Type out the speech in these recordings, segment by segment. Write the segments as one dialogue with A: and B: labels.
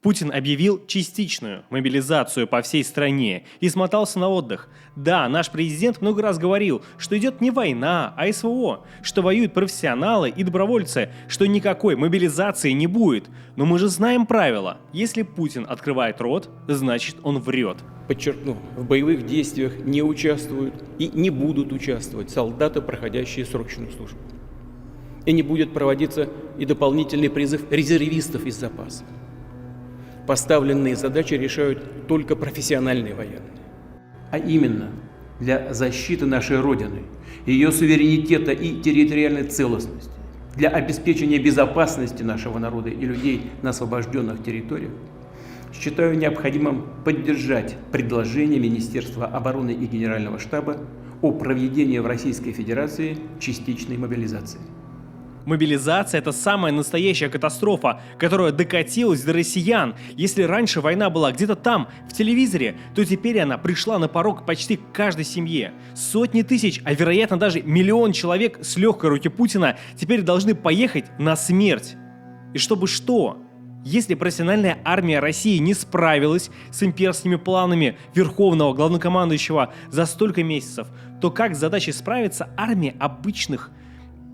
A: Путин объявил частичную мобилизацию по всей стране и смотался на отдых. Да, наш президент много раз говорил, что идет не война, а СВО, что воюют профессионалы и добровольцы, что никакой мобилизации не будет. Но мы же знаем правила. Если Путин открывает рот, значит он врет.
B: Подчеркну, в боевых действиях не участвуют и не будут участвовать солдаты, проходящие срочную службу. И не будет проводиться и дополнительный призыв резервистов из запаса. Поставленные задачи решают только профессиональные военные. А именно, для защиты нашей Родины, ее суверенитета и территориальной целостности, для обеспечения безопасности нашего народа и людей на освобожденных территориях, считаю необходимым поддержать предложение Министерства обороны и Генерального штаба о проведении в Российской Федерации частичной мобилизации.
A: Мобилизация – это самая настоящая катастрофа, которая докатилась до россиян. Если раньше война была где-то там, в телевизоре, то теперь она пришла на порог почти каждой семье. Сотни тысяч, а вероятно даже миллион человек с легкой руки Путина теперь должны поехать на смерть. И чтобы что? Если профессиональная армия России не справилась с имперскими планами верховного главнокомандующего за столько месяцев, то как с задачей справится армия обычных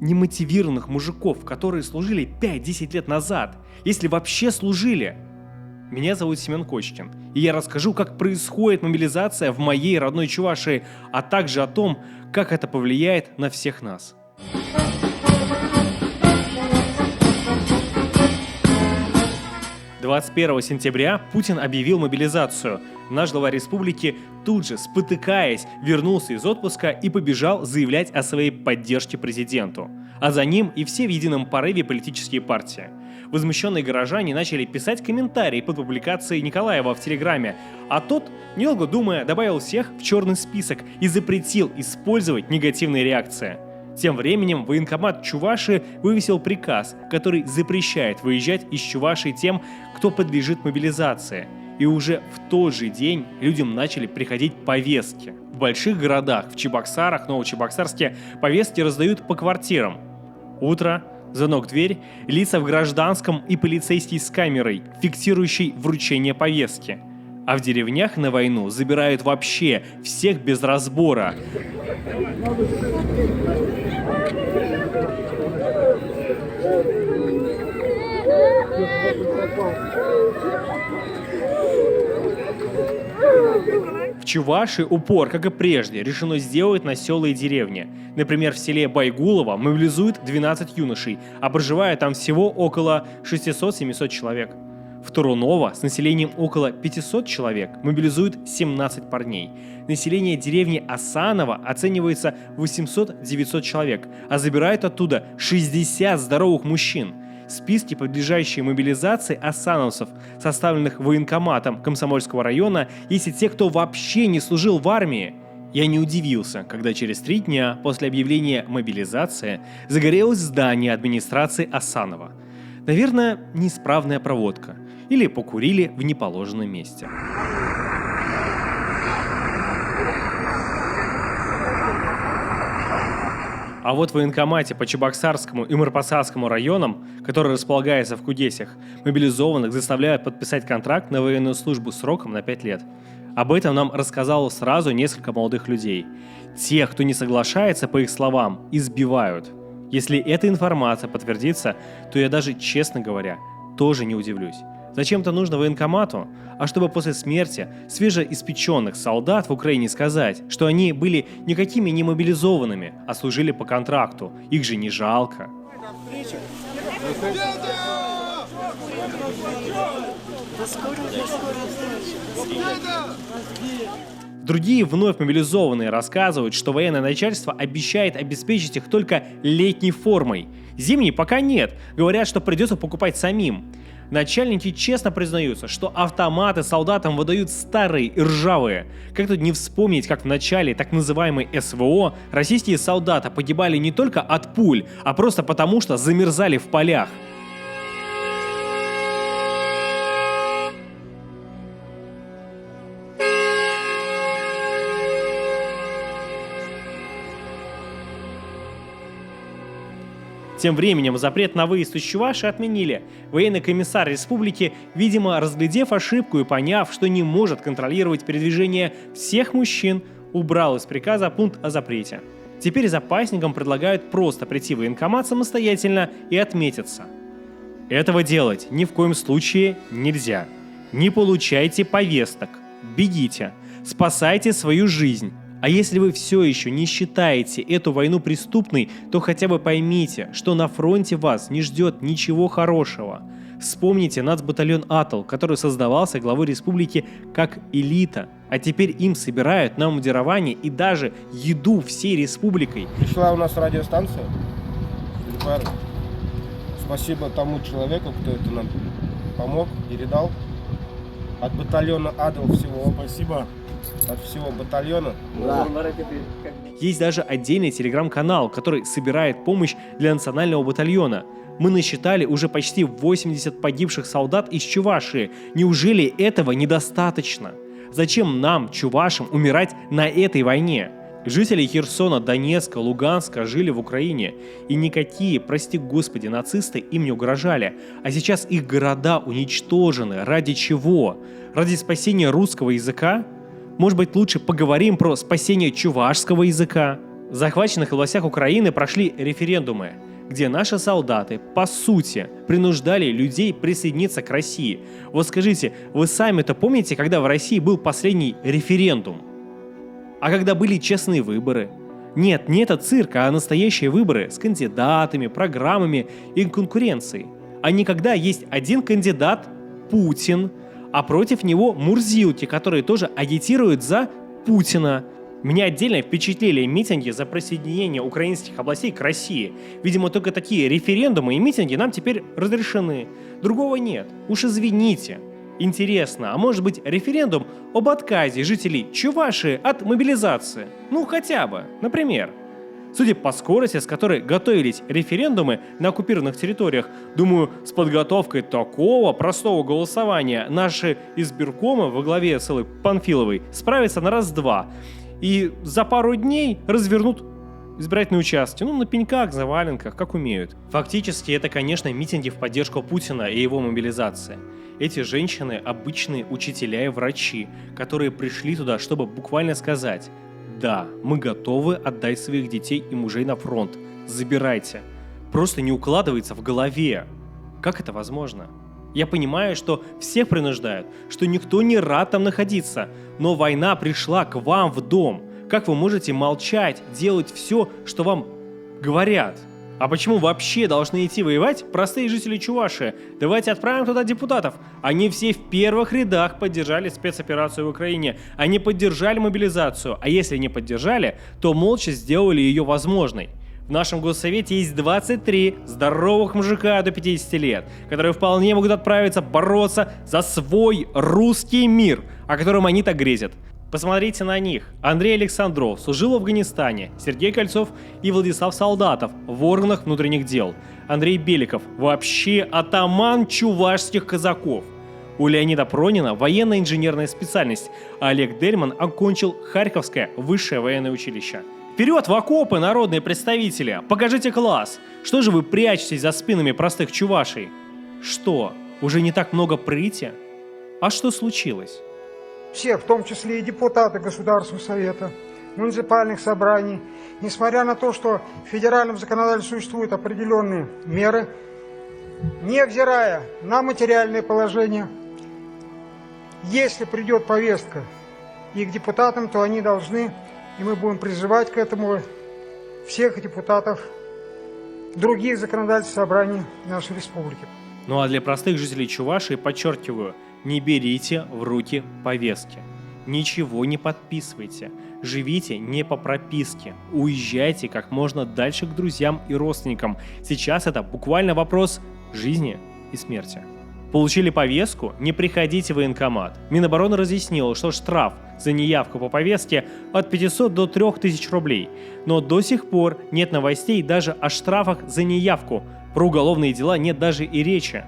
A: немотивированных мужиков, которые служили 5-10 лет назад, если вообще служили? Меня зовут Семен Кочкин, и я расскажу, как происходит мобилизация в моей родной Чувашии, а также о том, как это повлияет на всех нас. 21 сентября Путин объявил мобилизацию. Наш глава республики тут же, спотыкаясь, вернулся из отпуска и побежал заявлять о своей поддержке президенту. А за ним и все в едином порыве политические партии. Возмущенные горожане начали писать комментарии под публикацией Николаева в Телеграме, а тот, недолго думая, добавил всех в черный список и запретил использовать негативные реакции. Тем временем военкомат Чувашии вывесил приказ, который запрещает выезжать из Чувашии тем, кто подлежит мобилизации. И уже в тот же день людям начали приходить повестки. В больших городах, в Чебоксарах, Новочебоксарске, повестки раздают по квартирам. Утро, звонок в дверь, лица в гражданском и полицейский с камерой, фиксирующий вручение повестки. А в деревнях на войну забирают вообще всех без разбора. В Чувашии упор, как и прежде, решено сделать на села и деревни. Например, в селе Байгулово мобилизуют 12 юношей, а проживает там всего около 600-700 человек. В Туруново с населением около 500 человек мобилизуют 17 парней. Население деревни Асаново оценивается 800-900 человек, а забирают оттуда 60 здоровых мужчин. Списки, подлежащие мобилизации асановцев, составленных военкоматом Комсомольского района, есть и те, кто вообще не служил в армии. Я не удивился, когда через 3 дня после объявления мобилизации загорелось здание администрации Асанова. Наверное, неисправная проводка. Или покурили в неположенном месте. А вот в военкомате по Чебоксарскому и Марпасарскому районам, который располагается в Кудесях, мобилизованных заставляют подписать контракт на военную службу сроком на 5 лет. Об этом нам рассказало сразу несколько молодых людей. Тех, кто не соглашается, по их словам, избивают. Если эта информация подтвердится, то я даже, честно говоря, тоже не удивлюсь. Зачем-то нужно военкомату, а чтобы после смерти свежеиспеченных солдат в Украине сказать, что они были никакими не мобилизованными, а служили по контракту. Их же не жалко. Другие вновь мобилизованные рассказывают, что военное начальство обещает обеспечить их только летней формой. Зимней пока нет, говорят, что придется покупать самим. Начальники честно признаются, что автоматы солдатам выдают старые и ржавые. Как тут не вспомнить, как в начале так называемой СВО российские солдаты погибали не только от пуль, а просто потому, что замерзали в полях. Тем временем запрет на выезд из Чувашии отменили. Военный комиссар республики, видимо, разглядев ошибку и поняв, что не может контролировать передвижение всех мужчин, убрал из приказа пункт о запрете. Теперь запасникам предлагают просто прийти в военкомат самостоятельно и отметиться. Этого делать ни в коем случае нельзя. Не получайте повесток, бегите, спасайте свою жизнь. А если вы все еще не считаете эту войну преступной, то хотя бы поймите, что на фронте вас не ждет ничего хорошего. Вспомните нацбатальон «Атл», который создавался главой республики как элита, а теперь им собирают на мундирование и даже еду всей республикой.
C: Пришла у нас радиостанция. Спасибо тому человеку, кто это нам помог, передал. От батальона «Атл» всего. Спасибо. От всего батальона.
D: Да.
A: Есть даже отдельный телеграм-канал, который собирает помощь для национального батальона. Мы насчитали уже почти 80 погибших солдат из Чувашии. Неужели этого недостаточно? Зачем нам, чувашам, умирать на этой войне? Жители Херсона, Донецка, Луганска жили в Украине, и никакие, прости господи, нацисты им не угрожали. А сейчас их города уничтожены. Ради чего? Ради спасения русского языка? Может быть, лучше поговорим про спасение чувашского языка? В захваченных областях Украины прошли референдумы, где наши солдаты, по сути, принуждали людей присоединиться к России. Вот скажите, вы сами-то помните, когда в России был последний референдум? А когда были честные выборы? Нет, не это цирк, а настоящие выборы с кандидатами, программами и конкуренцией. А не когда есть один кандидат – Путин, а против него мурзилки, которые тоже агитируют за Путина. Меня отдельно впечатлили митинги за присоединение украинских областей к России. Видимо, только такие референдумы и митинги нам теперь разрешены. Другого нет. Уж извините. Интересно, а может быть референдум об отказе жителей Чувашии от мобилизации? Ну, хотя бы, например. Судя по скорости, с которой готовились референдумы на оккупированных территориях, думаю, с подготовкой такого простого голосования наши избиркомы во главе с Эллой Панфиловой справятся на раз-два. И за пару дней развернут избирательные участки, на пеньках, заваленках, как умеют. Фактически это, конечно, митинги в поддержку Путина и его мобилизации. Эти женщины – обычные учителя и врачи, которые пришли туда, чтобы буквально сказать: да, мы готовы отдать своих детей и мужей на фронт, забирайте. Просто не укладывается в голове. Как это возможно? Я понимаю, что всех принуждают, что никто не рад там находиться, но война пришла к вам в дом. Как вы можете молчать, делать все, что вам говорят? А почему вообще должны идти воевать простые жители Чувашии? Давайте отправим туда депутатов. Они все в первых рядах поддержали спецоперацию в Украине. Они поддержали мобилизацию. А если не поддержали, то молча сделали ее возможной. В нашем госсовете есть 23 здоровых мужика до 50 лет, которые вполне могут отправиться бороться за свой русский мир, о котором они так грезят. Посмотрите на них. Андрей Александров служил в Афганистане, Сергей Кольцов и Владислав Солдатов в органах внутренних дел. Андрей Беликов вообще атаман чувашских казаков. У Леонида Пронина военно-инженерная специальность, а Олег Дельман окончил Харьковское высшее военное училище. Вперед в окопы, народные представители! Покажите класс! Что же вы прячетесь за спинами простых чувашей? Что, уже не так много прыти? А что случилось?
E: Все, в том числе и депутаты Государственного совета, муниципальных собраний, несмотря на то, что в федеральном законодательстве существуют определенные меры, невзирая на материальное положение, если придет повестка и к депутатам, то они должны, и мы будем призывать к этому всех депутатов других законодательных собраний нашей республики.
A: Ну а для простых жителей Чувашии, подчеркиваю, не берите в руки повестки. Ничего не подписывайте. Живите не по прописке. Уезжайте как можно дальше к друзьям и родственникам. Сейчас это буквально вопрос жизни и смерти. Получили повестку? Не приходите в военкомат. Минобороны разъяснило, что штраф за неявку по повестке от 500 до 3000 рублей. Но до сих пор нет новостей даже о штрафах за неявку. Про уголовные дела нет даже и речи.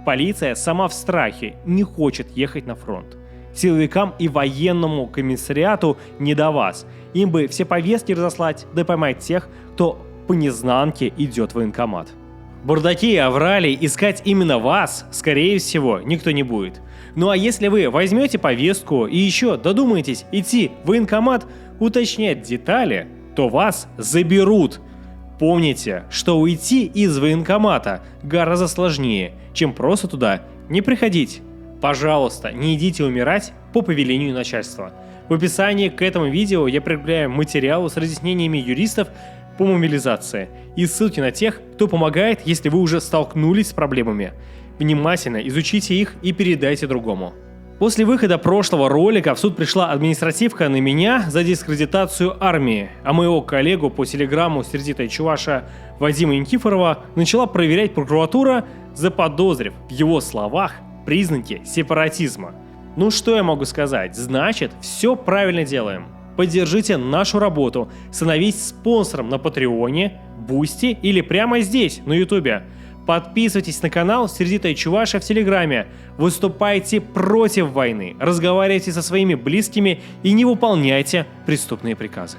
A: Полиция сама в страхе, не хочет ехать на фронт. Силовикам и военному комиссариату не до вас. Им бы все повестки разослать, да поймать тех, кто по незнанке идет в военкомат. Бардаки и авралий искать именно вас, скорее всего, никто не будет. Ну а если вы возьмете повестку и еще додумаетесь идти в военкомат уточнять детали, то вас заберут. Помните, что уйти из военкомата гораздо сложнее, чем просто туда не приходить. Пожалуйста, не идите умирать по повелению начальства. В описании к этому видео я прикрепляю материалы с разъяснениями юристов по мобилизации и ссылки на тех, кто помогает, если вы уже столкнулись с проблемами. Внимательно изучите их и передайте другому. После выхода прошлого ролика в суд пришла административка на меня за дискредитацию армии, а моего коллегу по телеграмму сердитая чуваша Вадима Никифорова начала проверять прокуратура, заподозрив в его словах признаки сепаратизма. Ну что я могу сказать? Значит, все правильно делаем. Поддержите нашу работу, становитесь спонсором на Патреоне, Бусти или прямо здесь, на Ютубе. Подписывайтесь на канал Сердитая Чуваша в Телеграме, выступайте против войны, разговаривайте со своими близкими и не выполняйте преступные приказы.